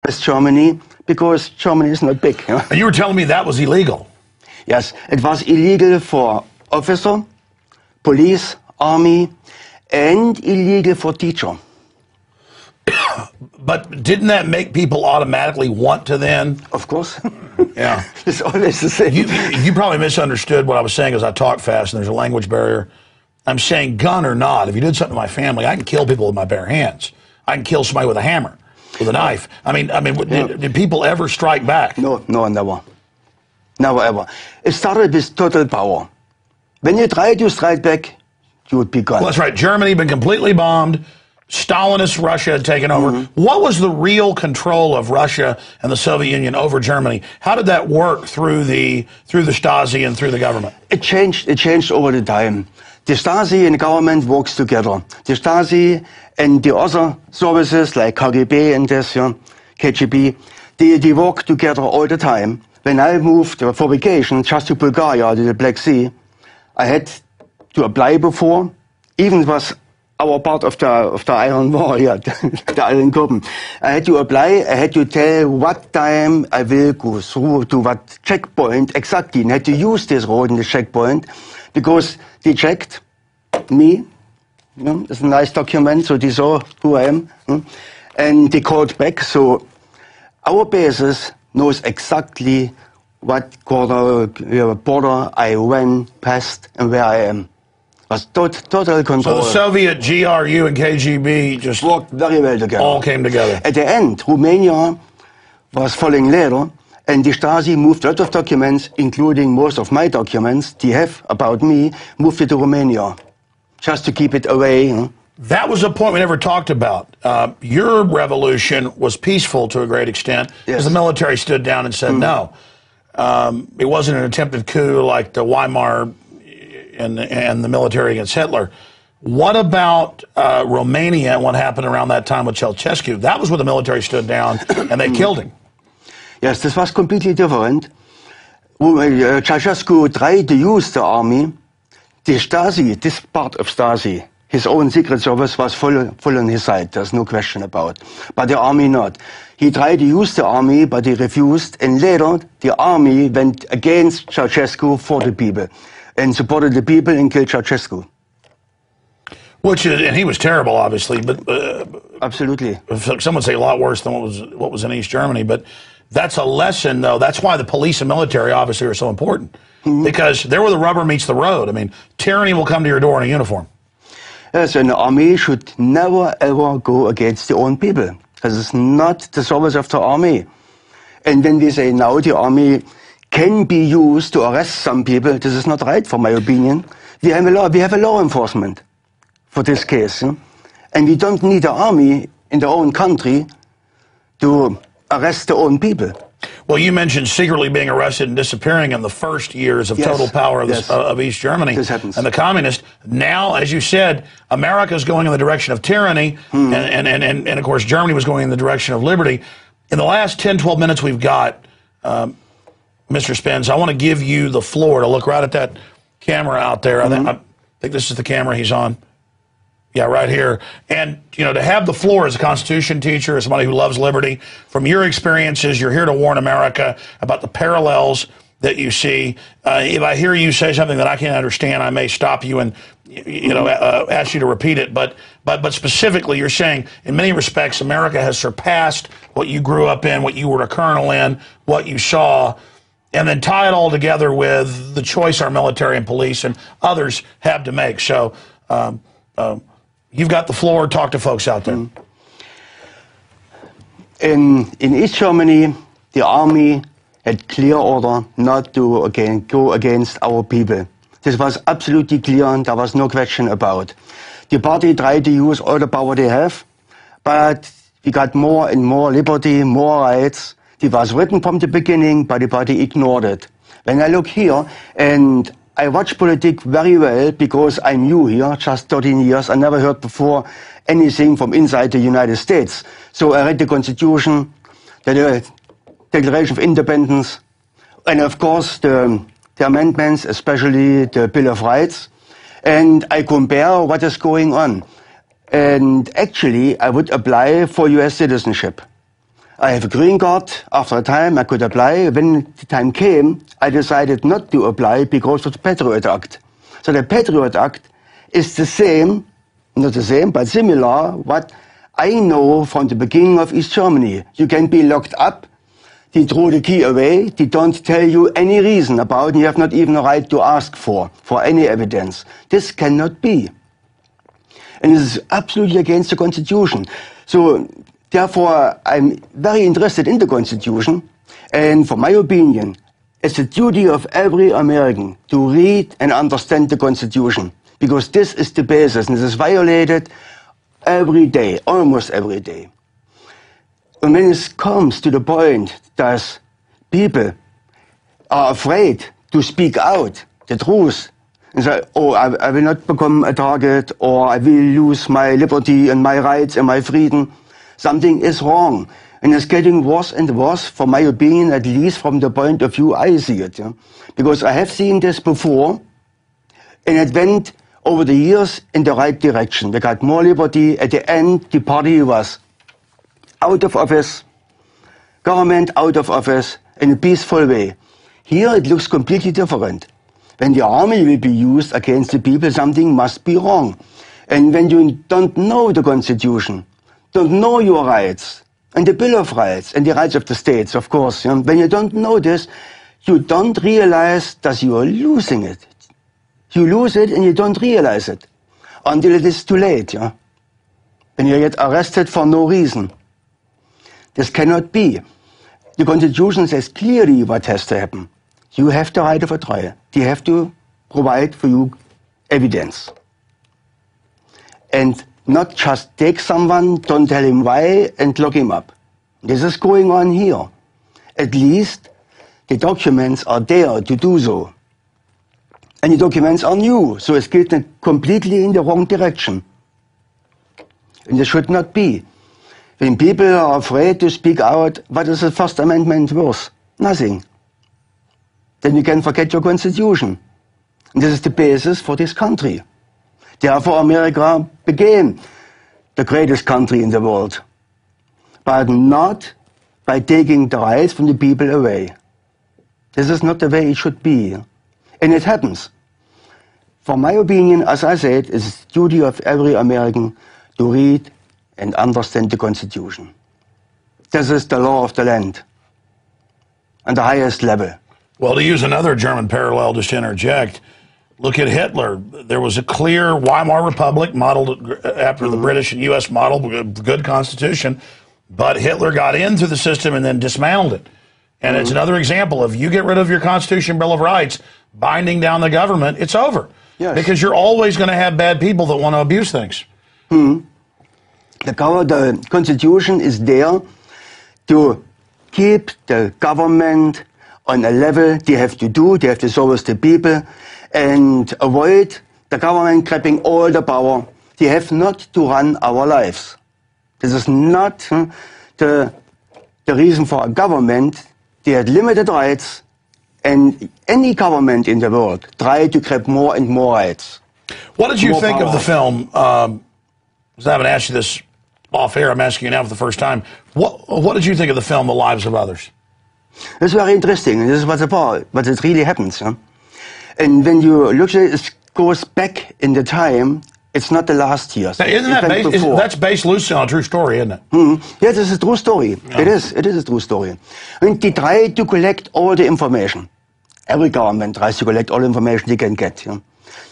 West Germany, because Germany is not big. And you were telling me that was illegal. Yes, it was illegal for officer, police, army, and illegal for teacher. But didn't that make people automatically want to then? Of course. Yeah. It's always the same. You probably misunderstood what I was saying, because I talk fast and there's a language barrier. I'm saying, gun or not, if you did something to my family, I can kill people with my bare hands. I can kill somebody with a hammer, with a knife. I mean, did people ever strike back? No, never. Never ever. It started with total power. When you try to strike back, you would be gone. Well, that's right. Germany had been completely bombed. Stalinist Russia had taken over. What was the real control of Russia and the Soviet Union over Germany? How did that work through the Stasi and through the government? It changed over the time. The Stasi and the government works together. The Stasi and the other services like KGB and this, KGB, they work together all the time. When I moved for vacation just to Bulgaria, to the Black Sea, I had to apply before, even it was our part of the Iron War, the Iron Curtain. I had to apply, I had to tell what time I will go through to what checkpoint exactly, and I had to use this road in the checkpoint, because they checked me, it's a nice document, so they saw who I am, and they called back, so our basis knows exactly what border I went past and where I am. It was total control. So the Soviet GRU and KGB just worked very well together. All came together. At the end, Romania was following later, and the Stasi moved a lot of documents, including most of my documents they have about me, moved it to Romania, just to keep it away. That was a point we never talked about. Your revolution was peaceful to a great extent, because the military stood down and said no. It wasn't an attempted coup like the Weimar and the military against Hitler. What about Romania and what happened around that time with Ceausescu? That was where the military stood down and they killed him. Yes, this was completely different. Ceausescu tried to use the army. The Stasi, this part of Stasi, his own secret service was full on his side, there's no question about. But the army not. He tried to use the army, but he refused. And later, the army went against Ceausescu for the people, and supported the people and killed Ceausescu. And he was terrible, obviously, but absolutely. Some would say a lot worse than what was in East Germany. But that's a lesson, though. That's why the police and military obviously are so important, because they're where the rubber meets the road. I mean, tyranny will come to your door in a uniform. Yes, and the army should never ever go against their own people, because it's not the service of the army. And when we say now the army can be used to arrest some people, this is not right, for my opinion. We have a law enforcement for this case, and we don't need the army in their own country to arrest their own people. Well, you mentioned secretly being arrested and disappearing in the first years of total power of East Germany and the communists. Now, as you said, America is going in the direction of tyranny, and of course, Germany was going in the direction of liberty. In the last 10, 12 minutes we've got, Mr. Spence, I want to give you the floor to look right at that camera out there. I think this is the camera he's on. Yeah, right here. And, to have the floor as a Constitution teacher, as somebody who loves liberty, from your experiences, you're here to warn America about the parallels that you see. If I hear you say something that I can't understand, I may stop you and, ask you to repeat it. But specifically, you're saying, in many respects, America has surpassed what you grew up in, what you were a colonel in, what you saw, and then tie it all together with the choice our military and police and others have to make. So, you've got the floor. Talk to folks out there. In East Germany, the army had clear order not to go against our people. This was absolutely clear, and there was no question about. The party tried to use all the power they have, but we got more and more liberty, more rights. It was written from the beginning, but the party ignored it. When I look here, and I watch politics very well because I'm new here, just 13 years. I never heard before anything from inside the United States. So I read the Constitution, the Declaration of Independence, and of course the amendments, especially the Bill of Rights. And I compare what is going on. And actually, I would apply for US citizenship. I have a green card. After a time, I could apply. When the time came, I decided not to apply because of the Patriot Act. So the Patriot Act is the same, not the same, but similar, what I know from the beginning of East Germany. You can be locked up. They throw the key away. They don't tell you any reason about it. You have not even a right to ask for any evidence. This cannot be. And it is absolutely against the Constitution. So, therefore, I'm very interested in the Constitution. And for my opinion, it's the duty of every American to read and understand the Constitution. Because this is the basis, and this is violated every day, almost every day. And when it comes to the point that people are afraid to speak out the truth, and say, oh, I will not become a target, or I will lose my liberty and my rights and my freedom, something is wrong. And it's getting worse and worse, from my opinion, at least from the point of view I see it. Yeah? Because I have seen this before, and it went over the years in the right direction. We got more liberty. At the end, the party was out of office, government out of office, in a peaceful way. Here it looks completely different. When the army will be used against the people, something must be wrong. And when you don't know the Constitution, don't know your rights, and the Bill of Rights, and the rights of the states, of course, yeah? When you don't know this, you don't realize that you are losing it. You lose it and you don't realize it until it is too late. Yeah? When you get arrested for no reason. This cannot be. The Constitution says clearly what has to happen. You have the right of a trial. They have to provide for you evidence. And not just take someone, don't tell him why, and lock him up. This is going on here. At least the documents are there to do so. And the documents are new, so it's getting completely in the wrong direction. And this should not be. When people are afraid to speak out, what is the First Amendment worth? Nothing. Then you can forget your Constitution. And this is the basis for this country. Therefore, America became the greatest country in the world. But not by taking the rights from the people away. This is not the way it should be. And it happens. For my opinion, as I said, it's the duty of every American to read and understand the Constitution. This is the law of the land, on the highest level. Well, to use another German parallel, just to interject, look at Hitler. There was a clear Weimar Republic modeled after the British and U.S. model, good constitution, but Hitler got into the system and then dismantled it. And it's another example of you get rid of your Constitution, Bill of Rights, binding down the government, it's over. Yes. Because you're always going to have bad people that want to abuse things. The Constitution is there to keep the government on a level they have to do. They have to service the people and avoid the government grabbing all the power. They have not to run our lives. This is not the reason for a government. They had limited rights, and any government in the world tried to grab more and more rights. What did you think of the film? I haven't asked you this off air. I'm asking you now for the first time. What did you think of the film, The Lives of Others? It's very interesting. This is what's about, what it really happens. Huh? And when you look at it, it goes back in the time. It's not the last years. Now, that's based loosely on a true story, isn't it? Yeah, this is a true story. Yeah. It is a true story. And they try to collect all the information. Every government tries to collect all the information they can get. Yeah?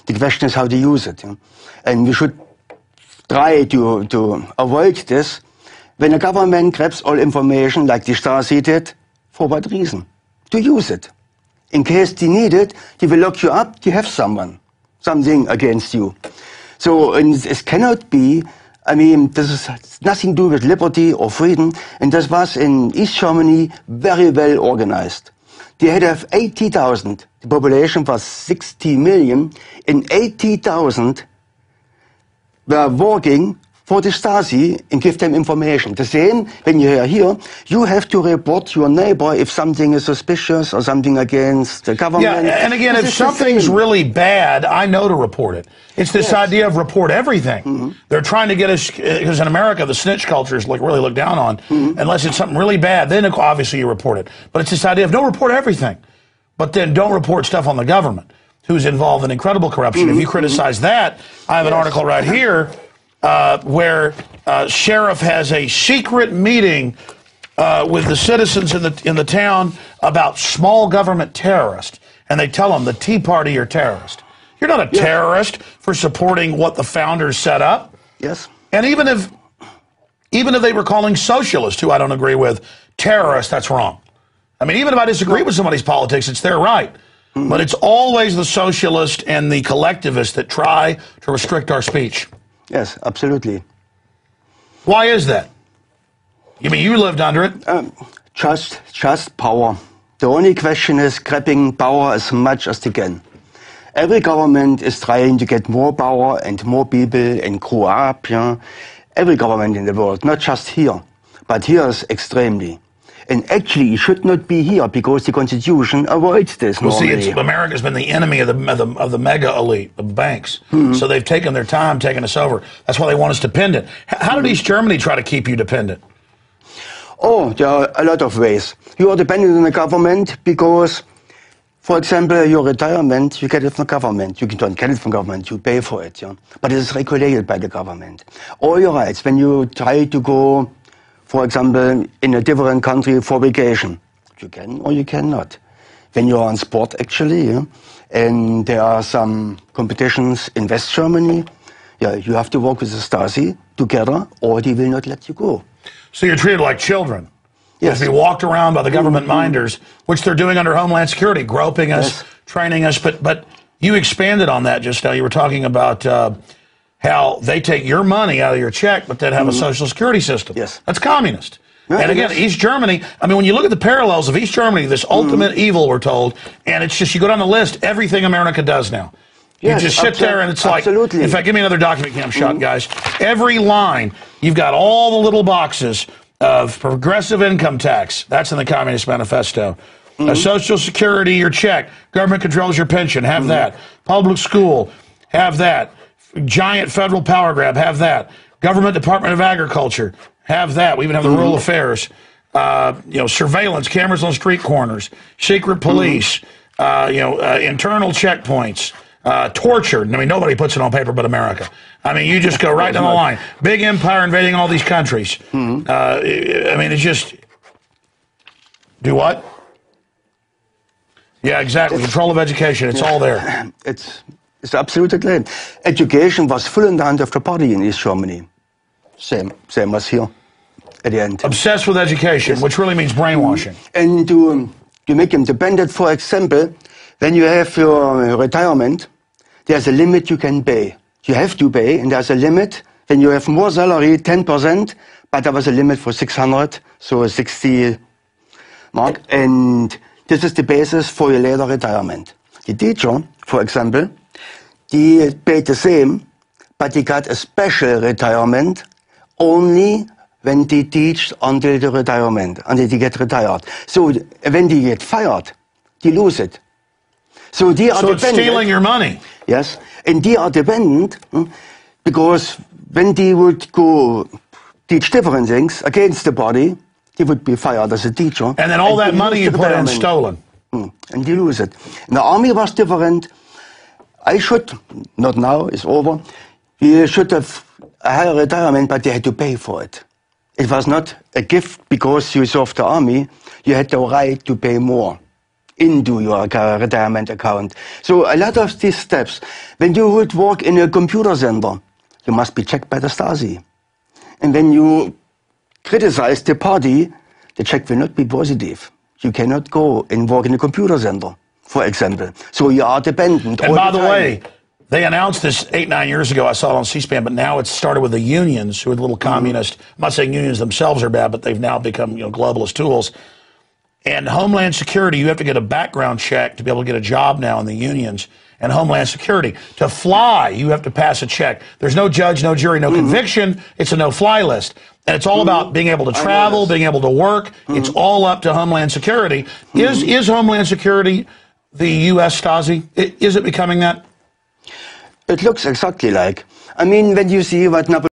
The question is how to use it. Yeah? And we should try to avoid this. When a government grabs all information, like the Stasi did, for what reason? To use it. In case they need it, they will lock you up, they have something against you. So it cannot be, I mean, this has nothing to do with liberty or freedom, and this was in East Germany very well organized. They had to have 80,000, the population was 60 million, and 80,000 were working for the Stasi and give them information. The same when you are here, you have to report your neighbor if something is suspicious or something against the government. Yeah, and again, if something's really bad, I know to report it. It's this idea of report everything. They're trying to get us, because in America, the snitch culture is really looked down on. Unless it's something really bad, then obviously you report it. But it's this idea of don't report everything, but then don't report stuff on the government, who's involved in incredible corruption. If you criticize that, I have an article right here where sheriff has a secret meeting with the citizens in the town about small government terrorists, and they tell them the Tea Party are terrorists. You're not a terrorist for supporting what the founders set up. Yes. And even if they were calling socialists, who I don't agree with, terrorists, that's wrong. I mean, even if I disagree with somebody's politics, it's their right. But it's always the socialist and the collectivist that try to restrict our speech. Yes, absolutely. Why is that? You mean you lived under it? Just power. The only question is grabbing power as much as they can. Every government is trying to get more power and more people and grow up. Yeah? Every government in the world, not just here, but here is extremely. And actually, it should not be here because the Constitution avoids this. Well, see, America's been the enemy of the mega elite, of banks. So they've taken their time, taking us over. That's why they want us dependent. How did East Germany try to keep you dependent? Oh, there are a lot of ways. You are dependent on the government because, for example, your retirement, you get it from the government. You don't get it from government, you pay for it. Yeah? But it is regulated by the government. All your rights, when you try to go, for example, in a different country for vacation, you can or you cannot. When you are on sport, actually, yeah? And there are some competitions in West Germany, you have to work with the Stasi together or they will not let you go. So you're treated like children. Yes. If you walked around by the government minders, which they're doing under Homeland Security, groping us, training us, but you expanded on that just now. You were talking about how they take your money out of your check, but then have a social security system. Yes. That's communist. And again, East Germany, I mean, when you look at the parallels of East Germany, this ultimate evil, we're told, and it's just, you go down the list, everything America does now. You just sit there and it's like, in fact, give me another document cam shot, guys. Every line, you've got all the little boxes of progressive income tax. That's in the Communist Manifesto. Social Security, your check. Government controls your pension. Have that. Public school. Have that. Giant federal power grab. Have that. Government Department of Agriculture. Have that. We even have the rural affairs. Surveillance, cameras on street corners. Secret police. Internal checkpoints. Torture. I mean, nobody puts it on paper but America. I mean, you just go right down the line. Big empire invading all these countries. I mean, it's just... Do what? Yeah, exactly. Control of education. It's all there. It's absolutely clear. Education was full in the hand of the party in East Germany. Same as here at the end. Obsessed with education, which really means brainwashing. And to make them dependent, for example, when you have your retirement, there's a limit you can pay. You have to pay, and there's a limit. When you have more salary, 10%, but there was a limit for 600, so 60 mark. And this is the basis for your later retirement. The teacher, for example, they paid the same, but they got a special retirement only when they teach until the retirement, until they get retired. So when they get fired, they lose it. So they are dependent. It's stealing your money. Yes, and they are dependent because when they would go teach different things against the body, they would be fired as a teacher. And then all that money you put in stolen. And they lose it. And the army was different. I should, not now, it's over. We should have a higher retirement, but they had to pay for it. It was not a gift because you served the army. You had the right to pay more into your retirement account. So a lot of these steps, when you would work in a computer center, you must be checked by the Stasi. And when you criticize the party, the check will not be positive. You cannot go and work in a computer center, for example. So you are dependent. And by the way, they announced this 8-9 years ago. I saw it on C-SPAN, but now it's started with the unions, who are the little communist. I'm not saying unions themselves are bad, but they've now become globalist tools. And Homeland Security, you have to get a background check to be able to get a job now in the unions. and Homeland Security. To fly, you have to pass a check. There's no judge, no jury, no conviction. It's a no-fly list. And it's all about being able to travel, being able to work. It's all up to Homeland Security. Is Homeland Security the U.S. Stasi? Is it becoming that? It looks exactly like. I mean, when you see what